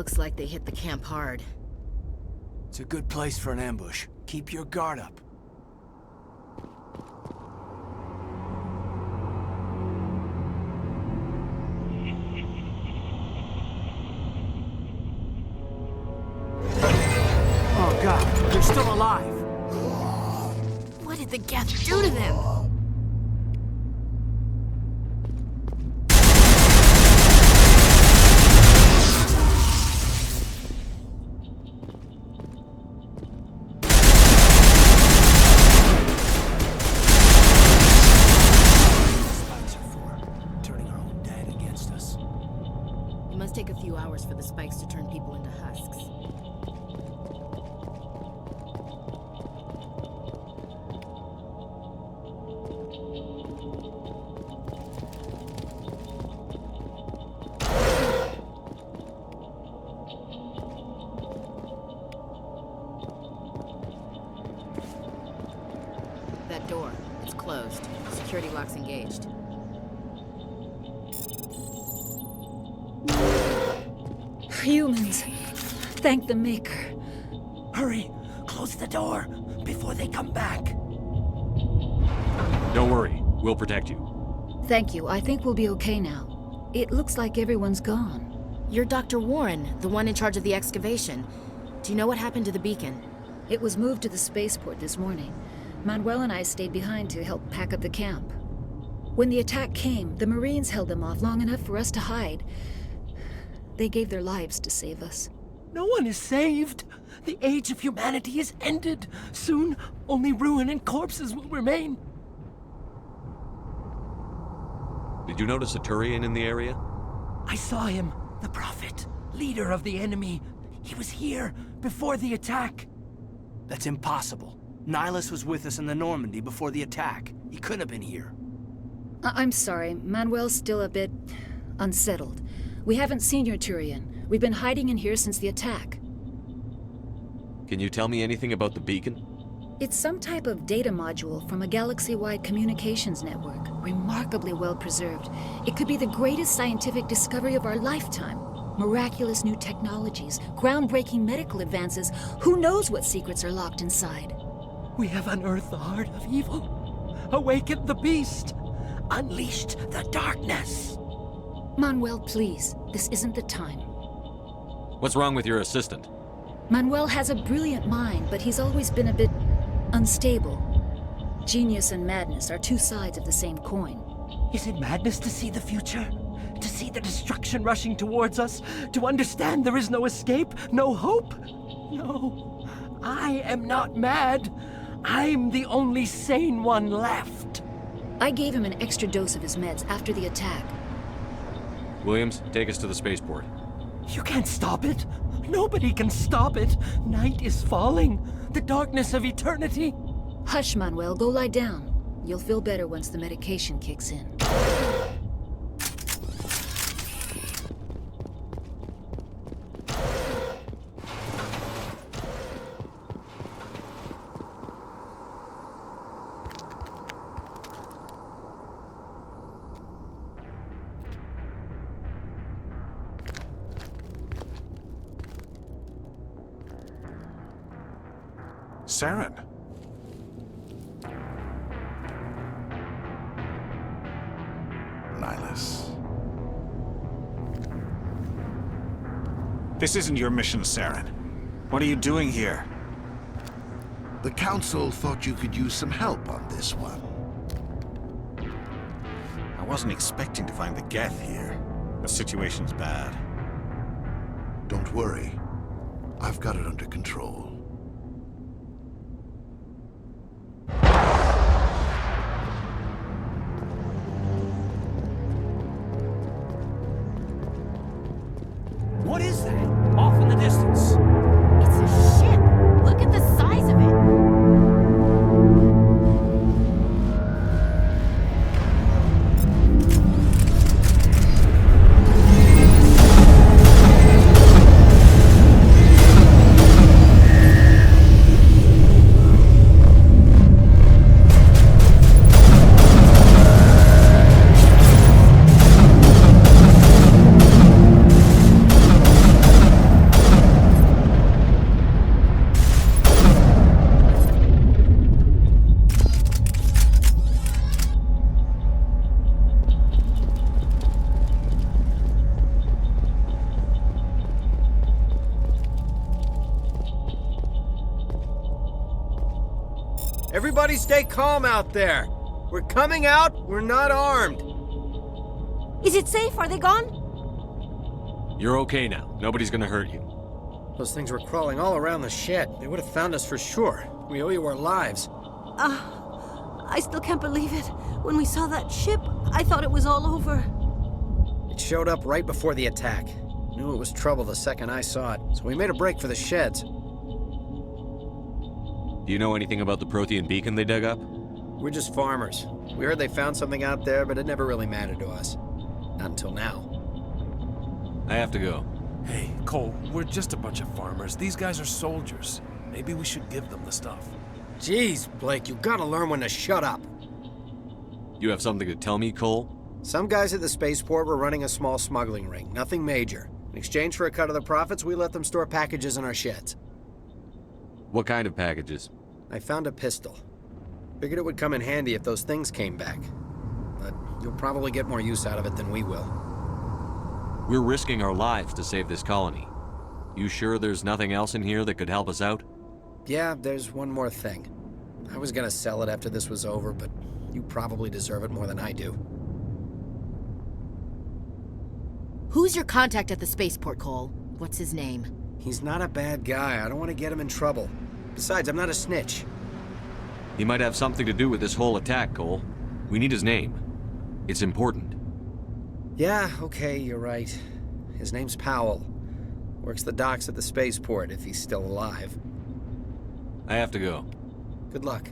Looks like they hit the camp hard. It's a good place for an ambush. Keep your guard up. Oh god, they're still alive! What did the Geth do to them? Take a few hours for the spikes to turn people into husks. That door, it's closed. Security lock's engaged. Humans. Thank the Maker. Hurry! Close the door before they come back. Don't worry. We'll protect you. Thank you. I think we'll be okay now. It looks like everyone's gone. You're Dr. Warren, the one in charge of the excavation. Do you know what happened to the beacon? It was moved to the spaceport this morning. Manuel and I stayed behind to help pack up the camp. When the attack came, the Marines held them off long enough for us to hide. They gave their lives to save us. No one is saved. The age of humanity is ended. Soon, only ruin and corpses will remain. Did you notice a Turian in the area? I saw him, the Prophet, leader of the enemy. He was here before the attack. That's impossible. Nihilus was with us in the Normandy before the attack. He couldn't have been here. I'm sorry. Manuel's still a bit unsettled. We haven't seen your Turian. We've been hiding in here since the attack. Can you tell me anything about the beacon? It's some type of data module from a galaxy-wide communications network, remarkably well preserved. It could be the greatest scientific discovery of our lifetime. Miraculous new technologies, groundbreaking medical advances. Who knows what secrets are locked inside? We have unearthed the heart of evil, awakened the beast, unleashed the darkness. Manuel, please. This isn't the time. What's wrong with your assistant? Manuel has a brilliant mind, but he's always been a bit unstable. Genius and madness are two sides of the same coin. Is it madness to see the future? To see the destruction rushing towards us? To understand there is no escape? No hope? No. I am not mad. I'm the only sane one left. I gave him an extra dose of his meds after the attack. Williams, take us to the spaceport. You can't stop it. Nobody can stop it. Night is falling. The darkness of eternity. Hush, Manuel. Go lie down. You'll feel better once the medication kicks in. Saren. Nihilus. This isn't your mission, Saren. What are you doing here? The Council thought you could use some help on this one. I wasn't expecting to find the Geth here. The situation's bad. Don't worry. I've got it under control. What is that? Off in the distance. It's a ship! Look at the size of it! Everybody stay calm out there. We're coming out, we're not armed. Is it safe? Are they gone? You're okay now. Nobody's gonna hurt you. Those things were crawling all around the shed. They would have found us for sure. We owe you our lives. I still can't believe it. When we saw that ship, I thought it was all over. It showed up right before the attack. Knew it was trouble the second I saw it, so we made a break for the sheds. Do you know anything about the Prothean beacon they dug up? We're just farmers. We heard they found something out there, but it never really mattered to us. Not until now. I have to go. Hey, Cole, we're just a bunch of farmers. These guys are soldiers. Maybe we should give them the stuff. Jeez, Blake, you gotta learn when to shut up. You have something to tell me, Cole? Some guys at the spaceport were running a small smuggling ring, nothing major. In exchange for a cut of the profits, we let them store packages in our sheds. What kind of packages? I found a pistol. Figured it would come in handy if those things came back. But you'll probably get more use out of it than we will. We're risking our lives to save this colony. You sure there's nothing else in here that could help us out? Yeah, there's one more thing. I was gonna sell it after this was over, but you probably deserve it more than I do. Who's your contact at the spaceport, Cole? What's his name? He's not a bad guy. I don't want to get him in trouble. Besides, I'm not a snitch. He might have something to do with this whole attack, Cole. We need his name. It's important. Yeah, okay, you're right. His name's Powell. Works the docks at the spaceport, if he's still alive. I have to go. Good luck.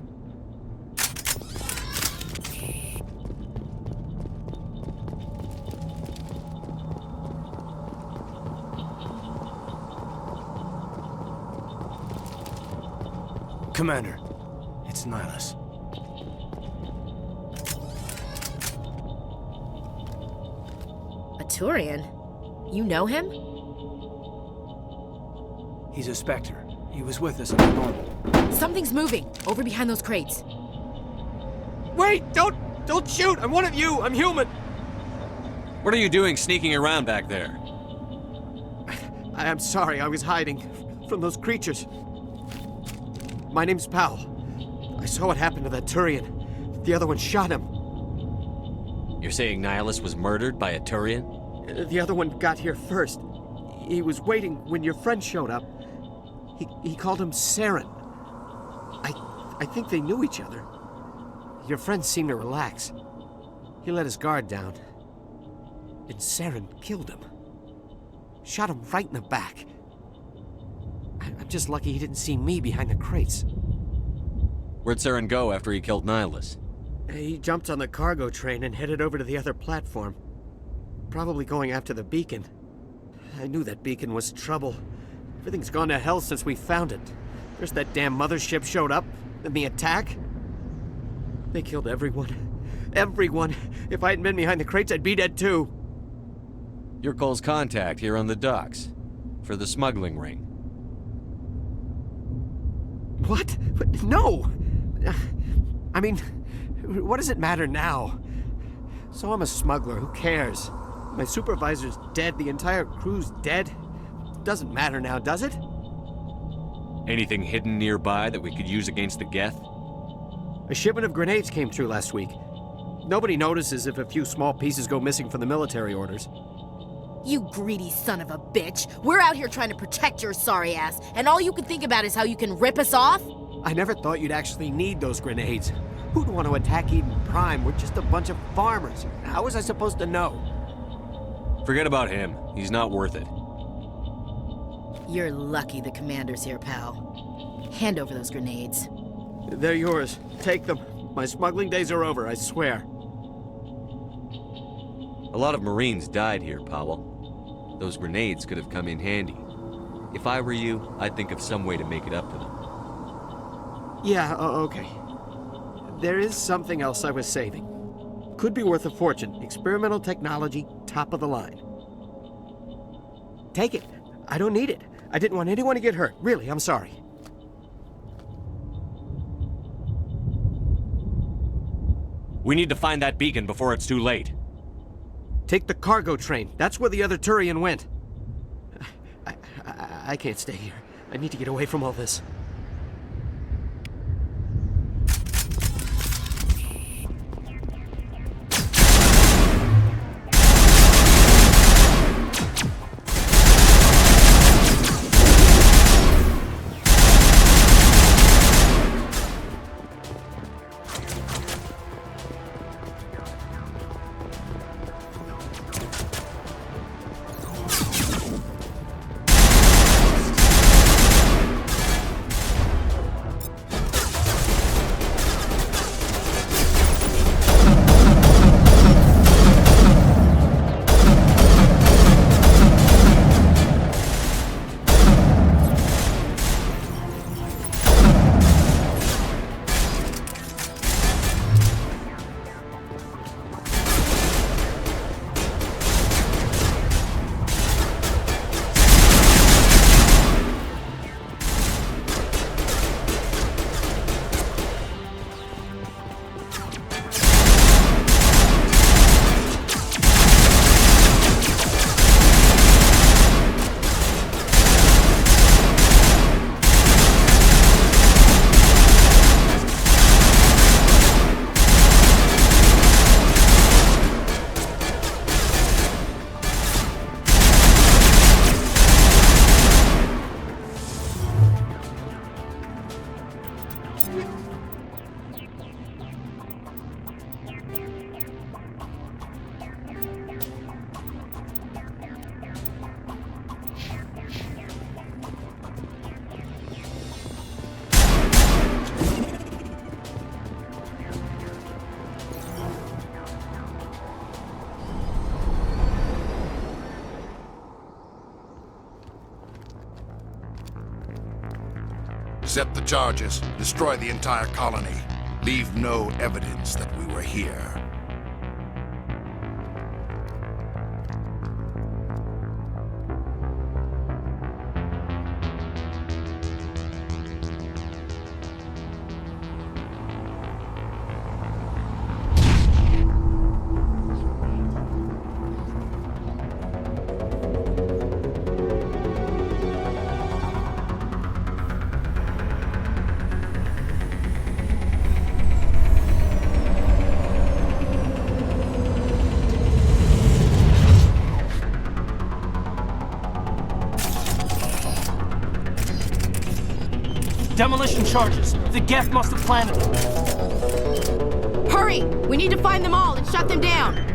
Commander, it's Nihilus. A Turian? You know him? He's a Spectre. He was with us in the Normandy. Something's moving, over behind those crates. Wait! Don't shoot! I'm one of you! I'm human! What are you doing sneaking around back there? I'm sorry, I was hiding from those creatures. My name's Powell. I saw what happened to that Turian. The other one shot him. You're saying Nihilus was murdered by a Turian? The other one got here first. He was waiting when your friend showed up. He called him Saren. I think they knew each other. Your friend seemed to relax. He let his guard down. And Saren killed him. Shot him right in the back. I'm just lucky he didn't see me behind the crates. Where'd Saren go after he killed Nihilus? He jumped on the cargo train and headed over to the other platform. Probably going after the beacon. I knew that beacon was trouble. Everything's gone to hell since we found it. There's that damn mothership showed up, and the attack. They killed everyone. Everyone. If I hadn't been behind the crates, I'd be dead too. You're Cole's contact here on the docks. For the smuggling ring. What? No! I mean, what does it matter now? So I'm a smuggler, who cares? My supervisor's dead, the entire crew's dead. Doesn't matter now, does it? Anything hidden nearby that we could use against the Geth? A shipment of grenades came through last week. Nobody notices if a few small pieces go missing from the military orders. You greedy son of a bitch. We're out here trying to protect your sorry ass, and all you can think about is how you can rip us off? I never thought you'd actually need those grenades. Who'd want to attack Eden Prime? We're just a bunch of farmers. How was I supposed to know? Forget about him. He's not worth it. You're lucky the commander's here, pal. Hand over those grenades. They're yours. Take them. My smuggling days are over, I swear. A lot of Marines died here, Powell. Those grenades could have come in handy. If I were you, I'd think of some way to make it up to them. Yeah, okay. There is something else I was saving. Could be worth a fortune. Experimental technology, top of the line. Take it. I don't need it. I didn't want anyone to get hurt. Really, I'm sorry. We need to find that beacon before it's too late. Take the cargo train. That's where the other Turian went. I can't stay here. I need to get away from all this. Accept the charges. Destroy the entire colony. Leave no evidence that we were here. Demolition charges. The Geth must have planted them. Hurry! We need to find them all and shut them down!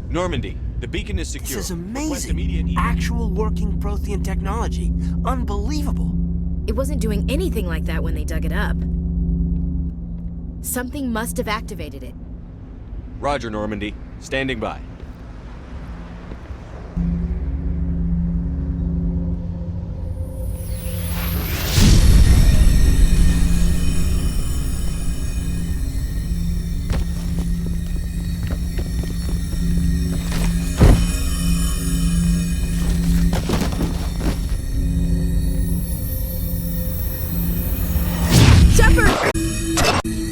Normandy, the beacon is secure. This is Request immediate amazing. Actual working Prothean technology. Unbelievable. It wasn't doing anything like that when they dug it up. Something must have activated it. Roger, Normandy. Standing by.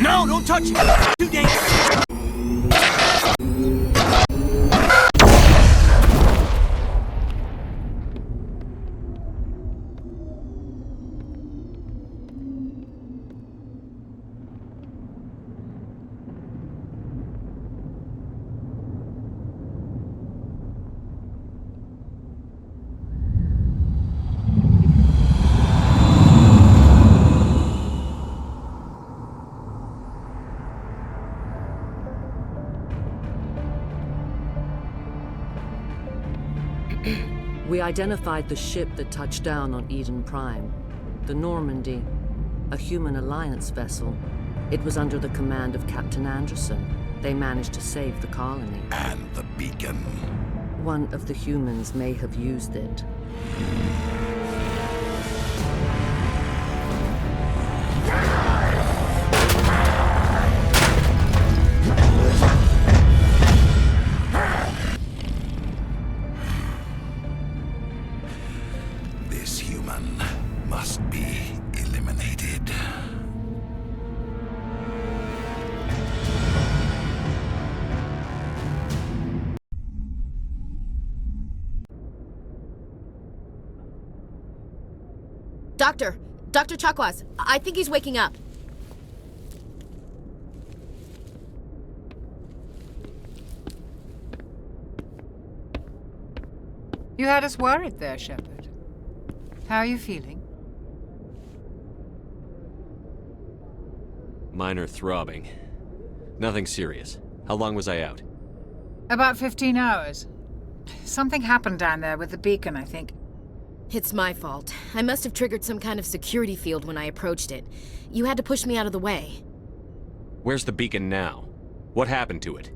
No, don't touch it! Too dangerous! We identified the ship that touched down on Eden Prime. The Normandy, a human Alliance vessel. It was under the command of Captain Anderson. They managed to save the colony. And the beacon. One of the humans may have used it. LE1 must be eliminated. Dr. Chakwas, I think he's waking up. You had us worried there, Shepard. How are you feeling? Minor throbbing. Nothing serious. How long was I out? About 15 hours. Something happened down there with the beacon, I think. It's my fault. I must have triggered some kind of security field when I approached it. You had to push me out of the way. Where's the beacon now? What happened to it?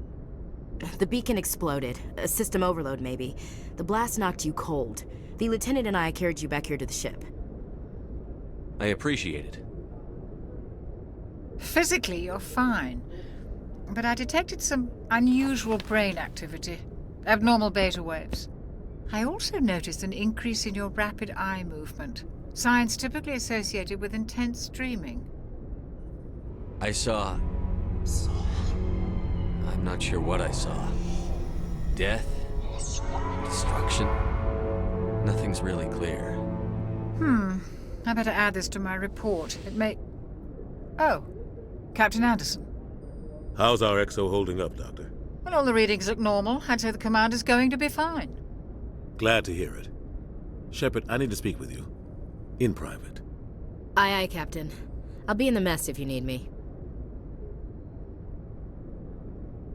The beacon exploded. A system overload, maybe. The blast knocked you cold. The lieutenant and I carried you back here to the ship. I appreciate it. Physically, you're fine. But I detected some unusual brain activity. Abnormal beta waves. I also noticed an increase in your rapid eye movement. Signs typically associated with intense streaming. I saw... I'm not sure what I saw. Death? Destruction? Nothing's really clear. I better add this to my report. It may... Oh, Captain Anderson. How's our XO holding up, Doctor? Well, all the readings look normal. I'd say the commander's going to be fine. Glad to hear it. Shepard, I need to speak with you. In private. Aye, Captain. I'll be in the mess if you need me.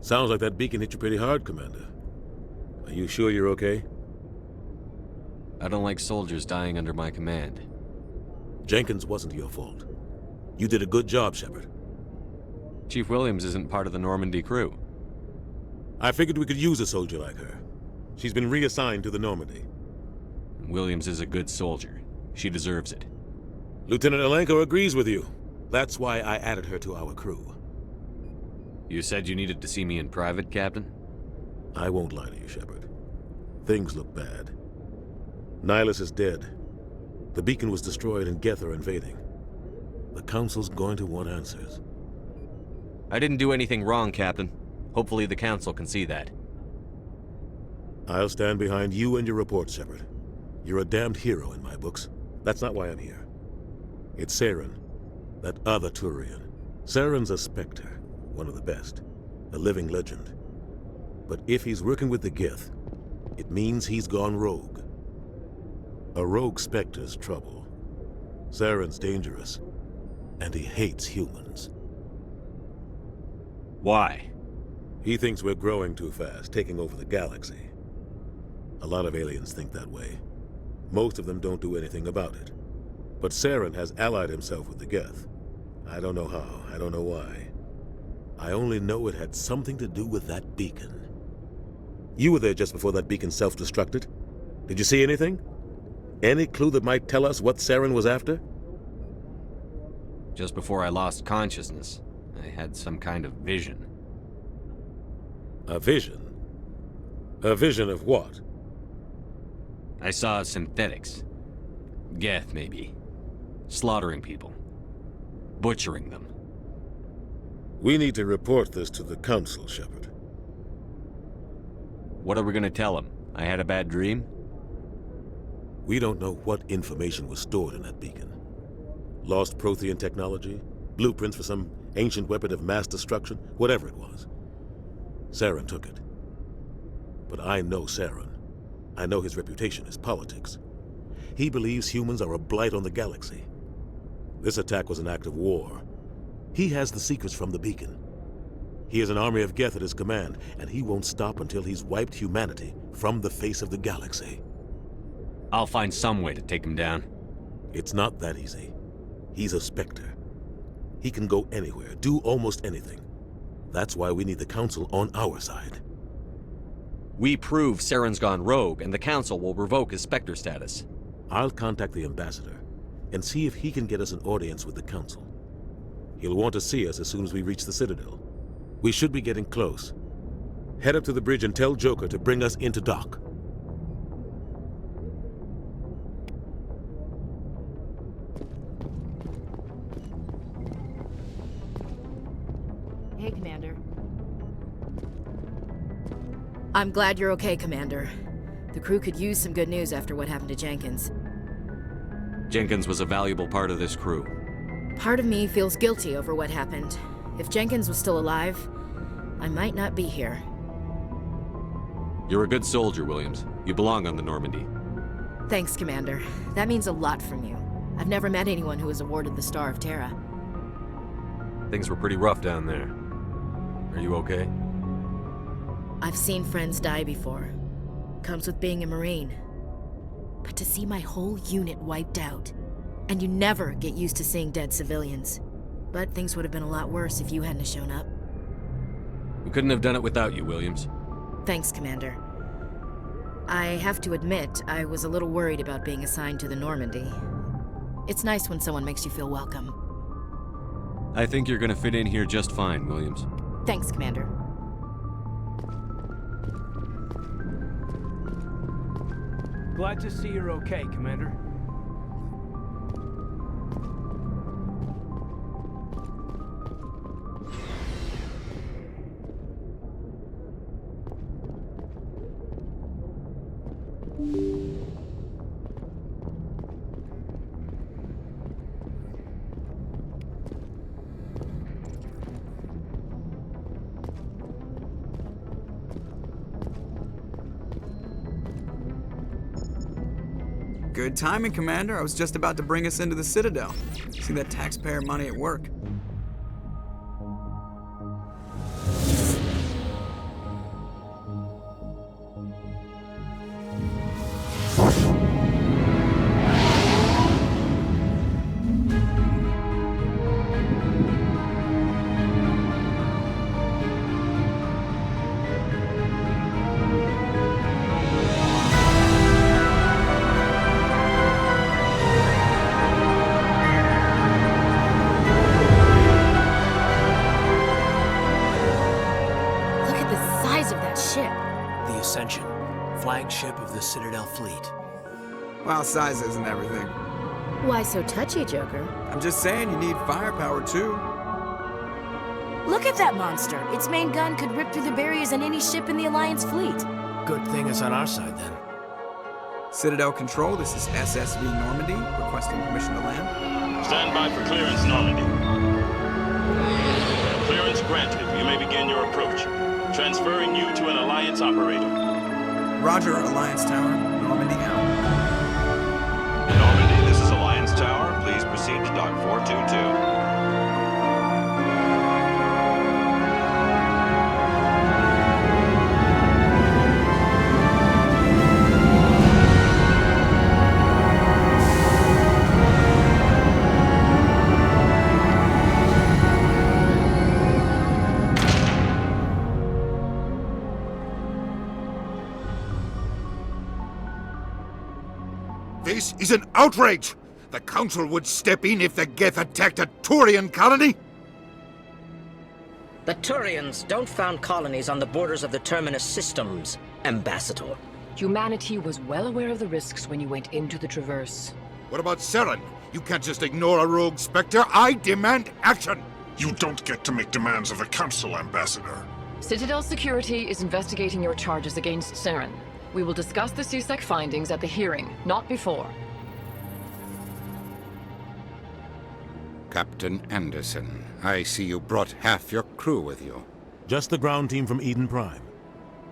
Sounds like that beacon hit you pretty hard, Commander. Are you sure you're okay? I don't like soldiers dying under my command. Jenkins wasn't your fault. You did a good job, Shepard. Chief Williams isn't part of the Normandy crew. I figured we could use a soldier like her. She's been reassigned to the Normandy. Williams is a good soldier. She deserves it. Lieutenant Alenko agrees with you. That's why I added her to our crew. You said you needed to see me in private, Captain? I won't lie to you, Shepard. Things look bad. Nihilus is dead. The beacon was destroyed and Geth are invading. The Council's going to want answers. I didn't do anything wrong, Captain. Hopefully the Council can see that. I'll stand behind you and your report, Shepard. You're a damned hero in my books. That's not why I'm here. It's Saren, that other Turian. Saren's a Spectre, one of the best, a living legend. But if he's working with the Geth, it means he's gone rogue. A rogue Spectre's trouble. Saren's dangerous, and he hates humans. Why? He thinks we're growing too fast, taking over the galaxy. A lot of aliens think that way. Most of them don't do anything about it. But Saren has allied himself with the Geth. I don't know how, I don't know why. I only know it had something to do with that beacon. You were there just before that beacon self-destructed. Did you see anything? Any clue that might tell us what Saren was after? Just before I lost consciousness, I had some kind of vision. A vision? A vision of what? I saw synthetics. Geth, maybe. Slaughtering people. Butchering them. We need to report this to the Council, Shepard. What are we gonna tell them? I had a bad dream? We don't know what information was stored in that beacon. Lost Prothean technology? Blueprints for some ancient weapon of mass destruction? Whatever it was. Saren took it. But I know Saren. I know his reputation is politics. He believes humans are a blight on the galaxy. This attack was an act of war. He has the secrets from the beacon. He has an army of Geth at his command, and he won't stop until he's wiped humanity from the face of the galaxy. I'll find some way to take him down. It's not that easy. He's a Spectre. He can go anywhere, do almost anything. That's why we need the Council on our side. We prove Saren's gone rogue, and the Council will revoke his Spectre status. I'll contact the Ambassador and see if he can get us an audience with the Council. He'll want to see us as soon as we reach the Citadel. We should be getting close. Head up to the bridge and tell Joker to bring us into dock. I'm glad you're okay, Commander. The crew could use some good news after what happened to Jenkins. Jenkins was a valuable part of this crew. Part of me feels guilty over what happened. If Jenkins was still alive, I might not be here. You're a good soldier, Williams. You belong on the Normandy. Thanks, Commander. That means a lot from you. I've never met anyone who was awarded the Star of Terra. Things were pretty rough down there. Are you okay? I've seen friends die before. Comes with being a Marine. But to see my whole unit wiped out, and you never get used to seeing dead civilians. But things would have been a lot worse if you hadn't shown up. We couldn't have done it without you, Williams. Thanks, Commander. I have to admit, I was a little worried about being assigned to the Normandy. It's nice when someone makes you feel welcome. I think you're gonna fit in here just fine, Williams. Thanks, Commander. Glad to see you're okay, Commander. Good timing, Commander. I was just about to bring us into the Citadel. See that taxpayer money at work. Flagship of the Citadel fleet. Well, size isn't everything. Why so touchy, Joker? I'm just saying you need firepower, too. Look at that monster! Its main gun could rip through the barriers in any ship in the Alliance fleet. Good thing it's on our side, then. Citadel Control, this is SSV Normandy, requesting permission to land. Stand by for clearance, Normandy. Clearance granted. You may begin your approach. Transferring you to an Alliance operator. Roger, Alliance Tower. Normandy out. Normandy, this is Alliance Tower. Please proceed to Dock 422. This is an outrage! The Council would step in if the Geth attacked a Turian colony? The Turians don't found colonies on the borders of the Terminus systems, Ambassador. Humanity was well aware of the risks when you went into the Traverse. What about Saren? You can't just ignore a rogue Spectre. I demand action! You don't get to make demands of the Council, Ambassador. Citadel Security is investigating your charges against Saren. We will discuss the CSEC findings at the hearing, not before. Captain Anderson, I see you brought half your crew with you. Just the ground team from Eden Prime,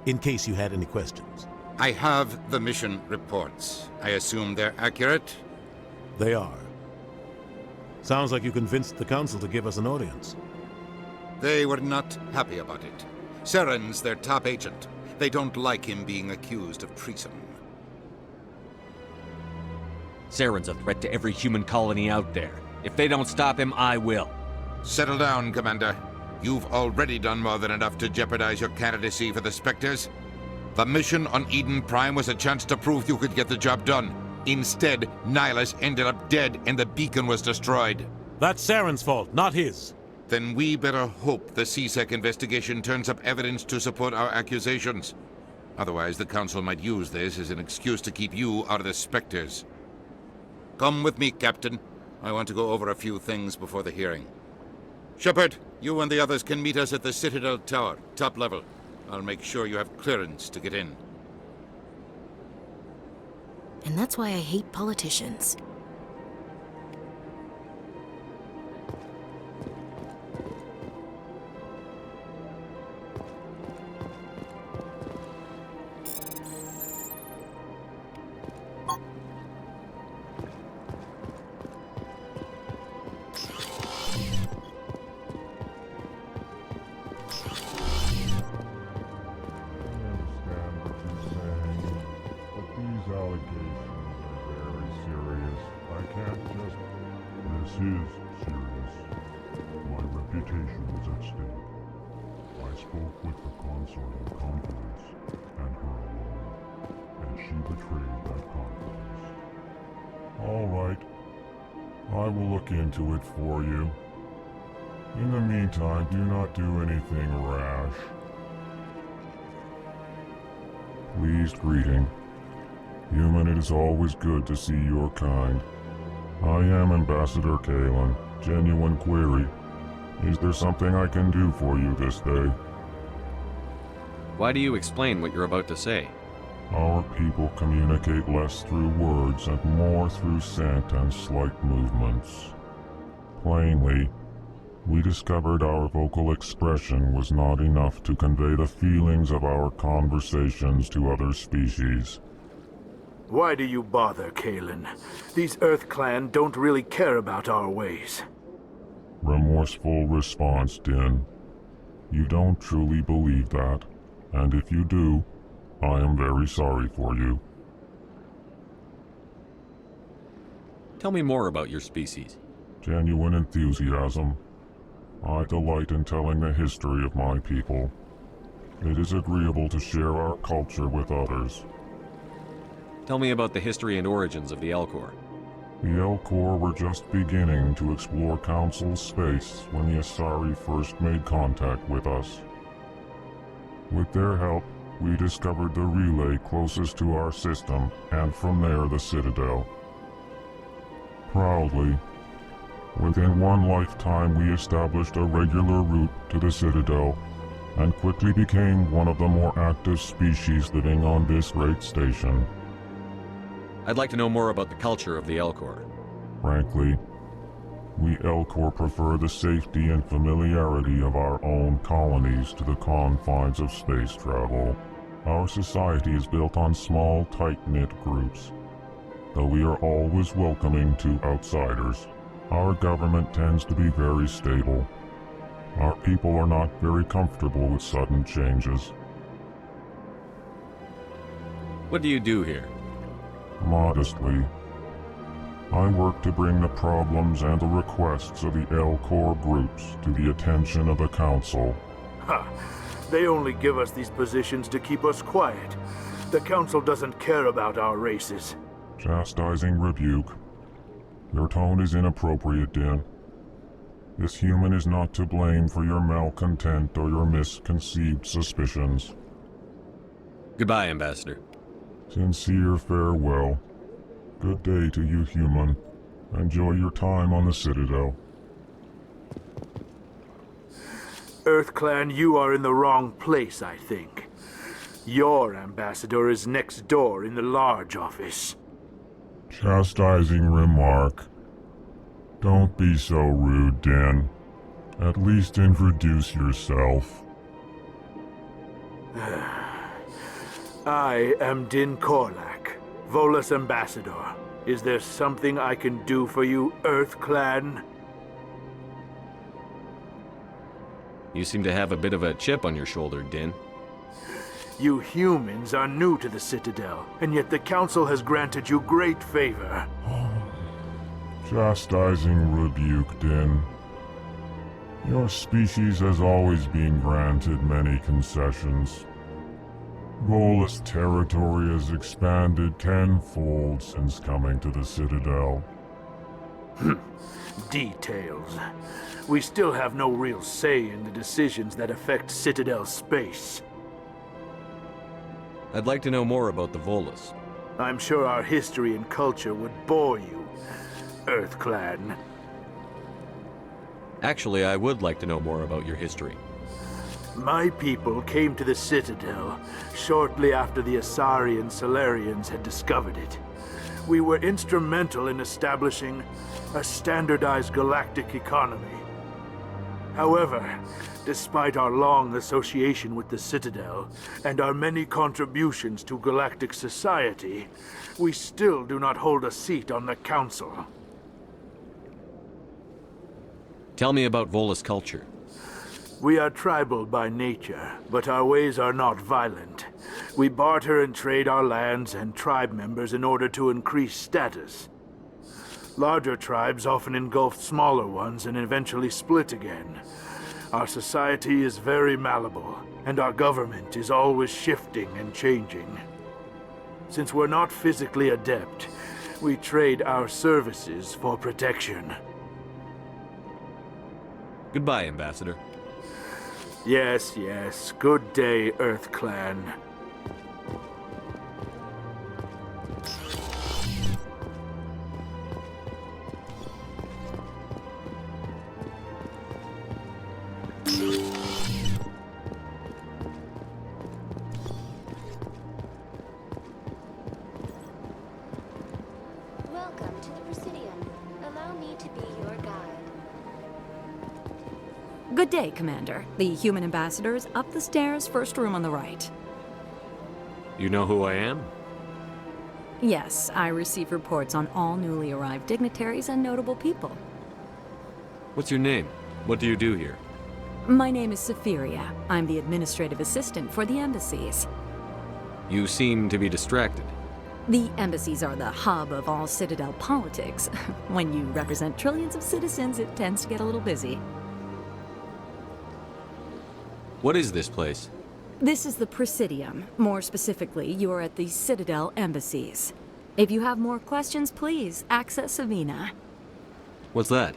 in case you had any questions. I have the mission reports. I assume they're accurate? They are. Sounds like you convinced the Council to give us an audience. They were not happy about it. Saren's their top agent. They don't like him being accused of treason. Saren's a threat to every human colony out there. If they don't stop him, I will. Settle down, Commander. You've already done more than enough to jeopardize your candidacy for the Spectres. The mission on Eden Prime was a chance to prove you could get the job done. Instead, Nihilus ended up dead and the beacon was destroyed. That's Saren's fault, not his. Then we better hope the CSEC investigation turns up evidence to support our accusations. Otherwise, the Council might use this as an excuse to keep you out of the Spectres. Come with me, Captain. I want to go over a few things before the hearing. Shepard, you and the others can meet us at the Citadel Tower, top level. I'll make sure you have clearance to get in. And that's why I hate politicians. Into it for you. In the meantime, do not do anything rash. Pleased greeting. Human, it is always good to see your kind. I am Ambassador Kalen. Genuine query. Is there something I can do for you this day? Why do you explain what you're about to say? Our people communicate less through words and more through scent and slight movements. Plainly, we discovered our vocal expression was not enough to convey the feelings of our conversations to other species. Why do you bother, Kalen? These Earth Clan don't really care about our ways. Remorseful response, Din. You don't truly believe that, and if you do, I am very sorry for you. Tell me more about your species. Genuine enthusiasm. I delight in telling the history of my people. It is agreeable to share our culture with others. Tell me about the history and origins of the L-Corps. The L-Corps were just beginning to explore Council space when the Asari first made contact with us. With their help, we discovered the relay closest to our system, and from there the Citadel. Proudly, within one lifetime we established a regular route to the Citadel, and quickly became one of the more active species living on this great station. I'd like to know more about the culture of the L-Corps. Frankly, we L-Corps prefer the safety and familiarity of our own colonies to the confines of space travel. Our society is built on small, tight-knit groups, though we are always welcoming to outsiders. Our government tends to be very stable. Our people are not very comfortable with sudden changes. What do you do here? Modestly, I work to bring the problems and the requests of the L-Corps groups to the attention of the Council. Ha! They only give us these positions to keep us quiet. The Council doesn't care about our races. Chastising rebuke. Your tone is inappropriate, Din. This human is not to blame for your malcontent or your misconceived suspicions. Goodbye, Ambassador. Sincere farewell. Good day to you, human. Enjoy your time on the Citadel. Earth Clan, you are in the wrong place, I think. Your ambassador is next door in the large office. Chastising remark. Don't be so rude, Din. At least introduce yourself. I am Din Korlak, Volus Ambassador. Is there something I can do for you, Earth Clan? You seem to have a bit of a chip on your shoulder, Din. You humans are new to the Citadel, and yet the Council has granted you great favor. Chastising rebuke, Din. Your species has always been granted many concessions. Volus territory has expanded tenfold since coming to the Citadel. Details. We still have no real say in the decisions that affect Citadel space. I'd like to know more about the Volus. I'm sure our history and culture would bore you, Earth Clan. Actually, I would like to know more about your history. My people came to the Citadel shortly after the Asari and Solarians had discovered it. We were instrumental in establishing a standardized galactic economy. However, despite our long association with the Citadel and our many contributions to galactic society, we still do not hold a seat on the Council. Tell me about Volus culture. We are tribal by nature, but our ways are not violent. We barter and trade our lands and tribe members in order to increase status. Larger tribes often engulf smaller ones and eventually split again. Our society is very malleable, and our government is always shifting and changing. Since we're not physically adept, we trade our services for protection. Goodbye, Ambassador. Yes, yes. Good day, Earth Clan. Welcome to the Presidium. Allow me to be your guide. Good day, Commander. The human ambassador is up the stairs, first room on the right. You know who I am? Yes, I receive reports on all newly arrived dignitaries and notable people. What's your name? What do you do here? My name is Safiria. I'm the administrative assistant for the embassies. You seem to be distracted. The embassies are the hub of all Citadel politics. When you represent trillions of citizens, it tends to get a little busy. What is this place? This is the Presidium. More specifically, you are at the Citadel embassies. If you have more questions, please access Avina. What's that?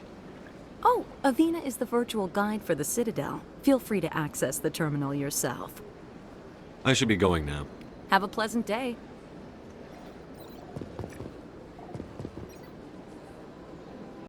Oh, Avina is the virtual guide for the Citadel. Feel free to access the terminal yourself. I should be going now. Have a pleasant day.